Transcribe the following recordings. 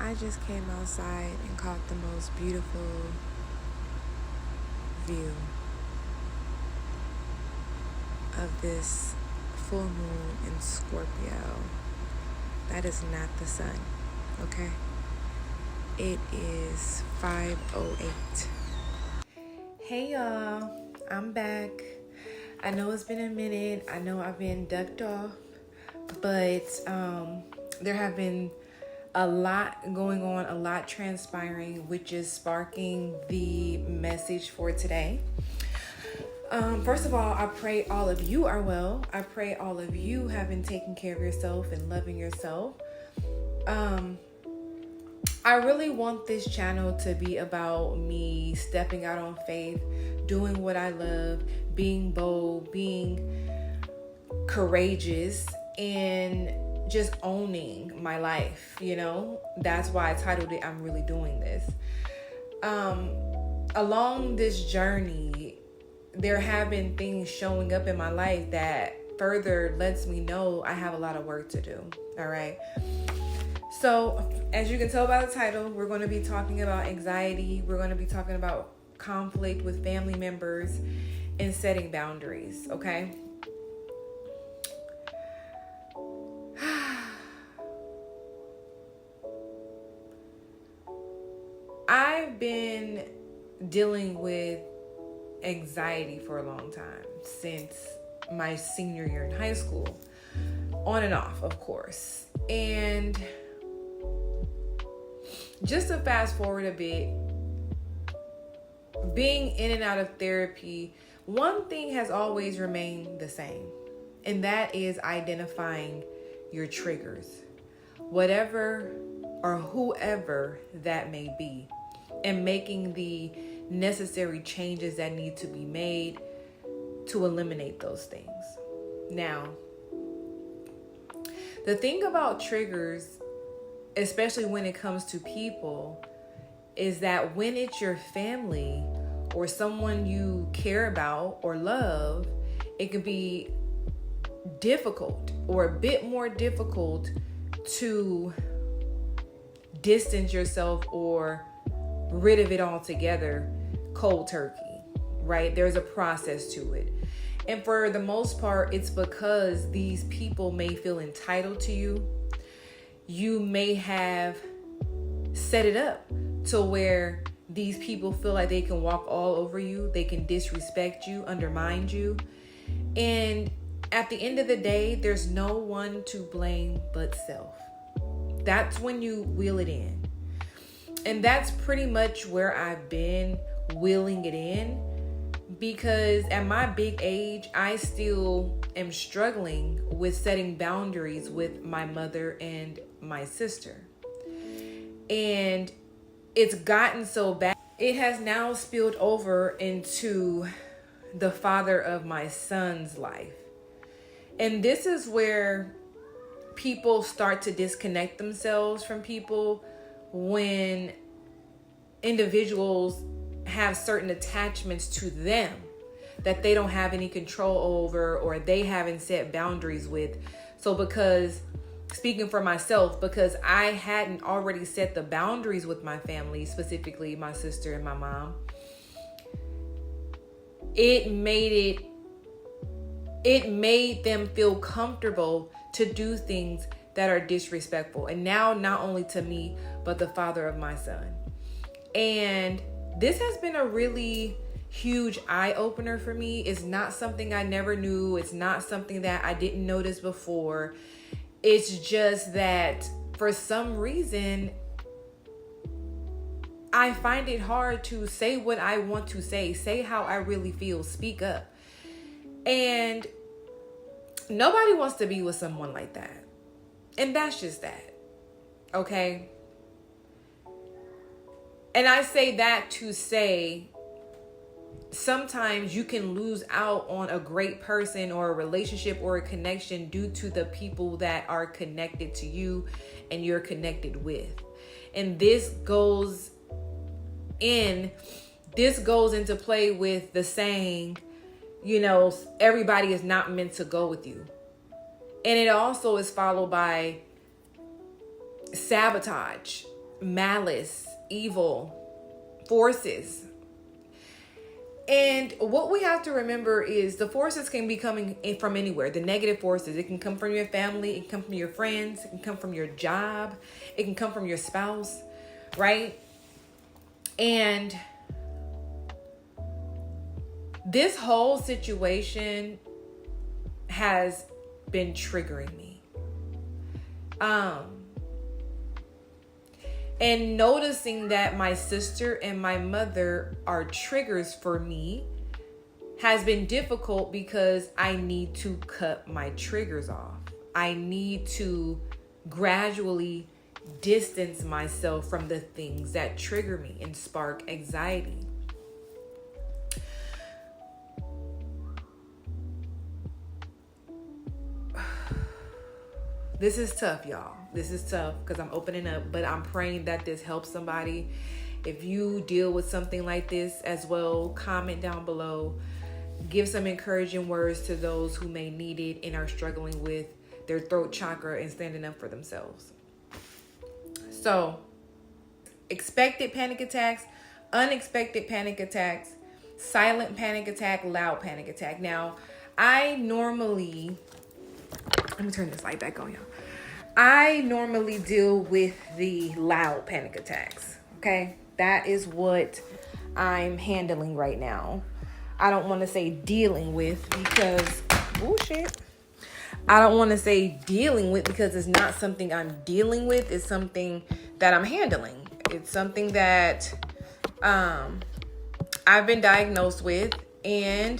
I just came outside and caught the most beautiful view of this full moon in Scorpio. That is not the sun, okay? It is 5:08. Hey y'all, I'm back. I know it's been a minute. I know I've been ducked off, but there have been a lot going on, a lot transpiring, which is sparking the message for today. First of all, I pray all of you are well. I pray all of you have been taking care of yourself and loving yourself. I really want this channel to be about me stepping out on faith, doing what I love, being bold, being courageous, and just owning my life, That's why I titled it, I'm Really Doing This. Along this journey, there have been things showing up in my life that further lets me know I have a lot of work to do, all right? So, as you can tell by the title, we're going to be talking about anxiety. We're going to be talking about conflict with family members and setting boundaries, okay? I've been dealing with anxiety for a long time, since my senior year in high school, on and off, of course. And just to fast forward a bit, being in and out of therapy, one thing has always remained the same, and that is identifying your triggers, whatever or whoever that may be, and making the necessary changes that need to be made to eliminate those things. Now, the thing about triggers, especially when it comes to people, is that when it's your family or someone you care about or love, it can be difficult, or a bit more difficult, to distance yourself or rid of it altogether cold turkey, right? There's a process to it. And for the most part, it's because these people may feel entitled to you. You may have set it up to where these people feel like they can walk all over you. They can disrespect you, undermine you. And at the end of the day, there's no one to blame but self. That's when you wheel it in. And that's pretty much where I've been wheeling it in, because at my big age, I still am struggling with setting boundaries with my mother and my sister. And it's gotten so bad, it has now spilled over into the father of my son's life. And this is where people start to disconnect themselves from people, when individuals have certain attachments to them that they don't have any control over, or they haven't set boundaries with. So because, speaking for myself, because I hadn't already set the boundaries with my family, specifically my sister and my mom, it made them feel comfortable to do things that are disrespectful. And now, not only to me, but the father of my son. And this has been a really huge eye-opener for me. It's not something I never knew. It's not something that I didn't notice before. It's just that for some reason, I find it hard to say what I want to say how I really feel, speak up. And nobody wants to be with someone like that. And that's just that. Okay? And I say that to say, sometimes you can lose out on a great person or a relationship or a connection due to the people that are connected to you and you're connected with. And this goes into play with the saying, everybody is not meant to go with you. And it also is followed by sabotage. malice, evil forces. And what we have to remember is the forces can be coming in from anywhere. The negative forces, it can come from your family, it can come from your friends, it can come from your job, it can come from your spouse, right? And this whole situation has been triggering me. And noticing that my sister and my mother are triggers for me has been difficult because I need to cut my triggers off. I need to gradually distance myself from the things that trigger me and spark anxiety. This is tough, y'all. This is tough because I'm opening up, but I'm praying that this helps somebody. If you deal with something like this as well, comment down below. Give some encouraging words to those who may need it and are struggling with their throat chakra and standing up for themselves. So, expected panic attacks, unexpected panic attacks, silent panic attack, loud panic attack. Now, let me turn this light back on, y'all. I normally deal with the loud panic attacks, okay? That is what I'm handling right now. I don't want to say dealing with because, I don't want to say dealing with because it's not something I'm dealing with. It's something that I'm handling. It's something that I've been diagnosed with, and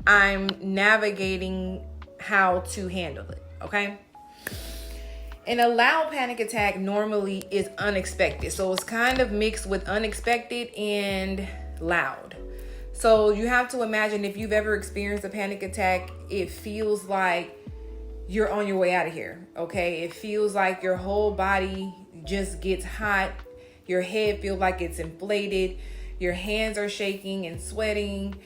I'm navigating how to handle it, okay? And a loud panic attack normally is unexpected. So it's kind of mixed with unexpected and loud. So you have to imagine if you've ever experienced a panic attack, it feels like you're on your way out of here, okay? It feels like your whole body just gets hot. Your head feels like it's inflated. Your hands are shaking and sweating.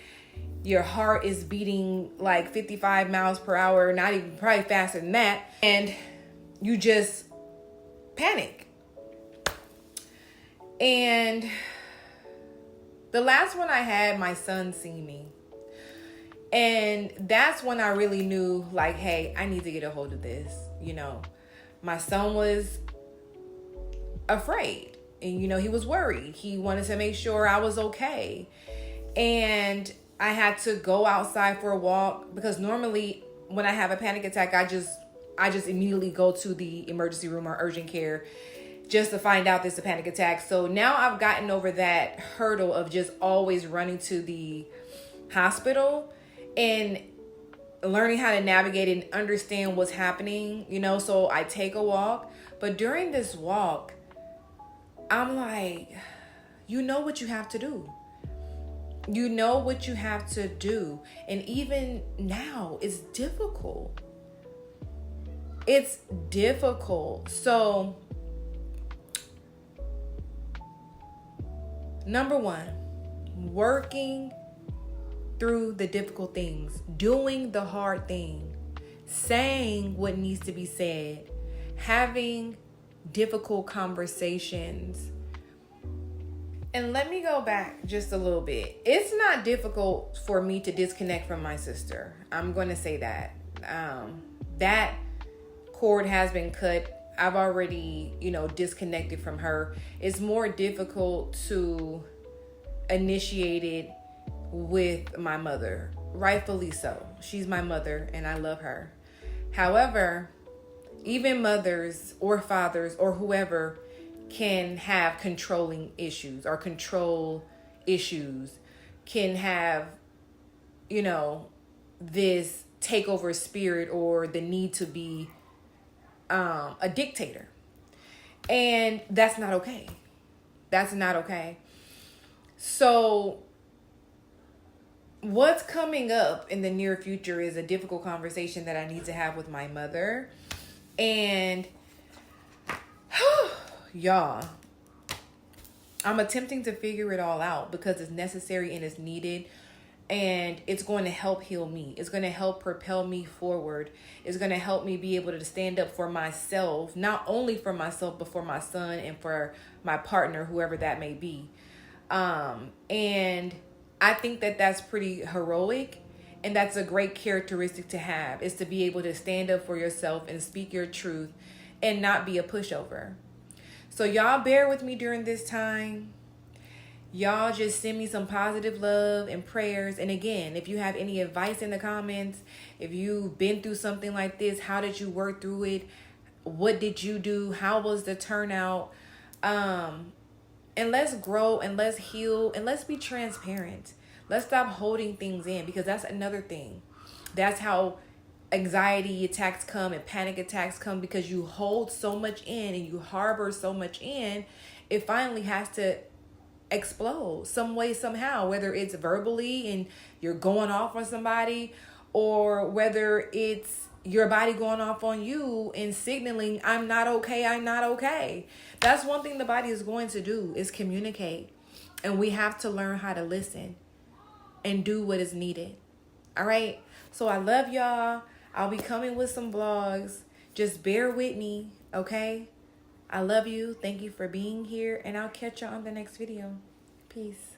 Your heart is beating like 55 miles per hour, not even, probably faster than that. And you just panic. And the last one I had, my son seen me. And that's when I really knew, like, hey, I need to get a hold of this. You know, my son was afraid. And, you know, he was worried. He wanted to make sure I was okay. And I had to go outside for a walk because normally when I have a panic attack, I just immediately go to the emergency room or urgent care just to find out there's a panic attack. So now I've gotten over that hurdle of just always running to the hospital and learning how to navigate and understand what's happening, you know. So I take a walk, but during this walk, I'm like, you know what you have to do. You know what you have to do. And even now, it's difficult. It's difficult. So, number one, working through the difficult things, doing the hard thing, saying what needs to be said, having difficult conversations. And let me go back just a little bit. It's not difficult for me to disconnect from my sister. I'm going to say that. That cord has been cut. I've already, disconnected from her. It's more difficult to initiate it with my mother. Rightfully so. She's my mother and I love her. However, even mothers or fathers or whoever can have controlling issues or control issues, can have, this takeover spirit or the need to be a dictator. And that's not okay. That's not okay. So what's coming up in the near future is a difficult conversation that I need to have with my mother. And y'all, I'm attempting to figure it all out because it's necessary and it's needed. And it's going to help heal me. It's going to help propel me forward. It's going to help me be able to stand up for myself, not only for myself, but for my son and for my partner, whoever that may be. And I think that that's pretty heroic. And that's a great characteristic to have, is to be able to stand up for yourself and speak your truth and not be a pushover. So y'all bear with me during this time. Y'all just send me some positive love and prayers. And again, if you have any advice in the comments, if you've been through something like this, how did you work through it? What did you do? How was the turnout? And let's grow and let's heal and let's be transparent. Let's stop holding things in, because that's another thing. That's how anxiety attacks come and panic attacks come, because you hold so much in and you harbor so much in. It finally has to explode some way, somehow, whether it's verbally and you're going off on somebody, or whether it's your body going off on you and signaling, I'm not okay, I'm not okay. That's one thing the body is going to do, is communicate. And we have to learn how to listen and do what is needed. All right. So I love y'all. I'll be coming with some vlogs. Just bear with me. Okay. I love you. Thank you for being here. And I'll catch you on the next video. Peace.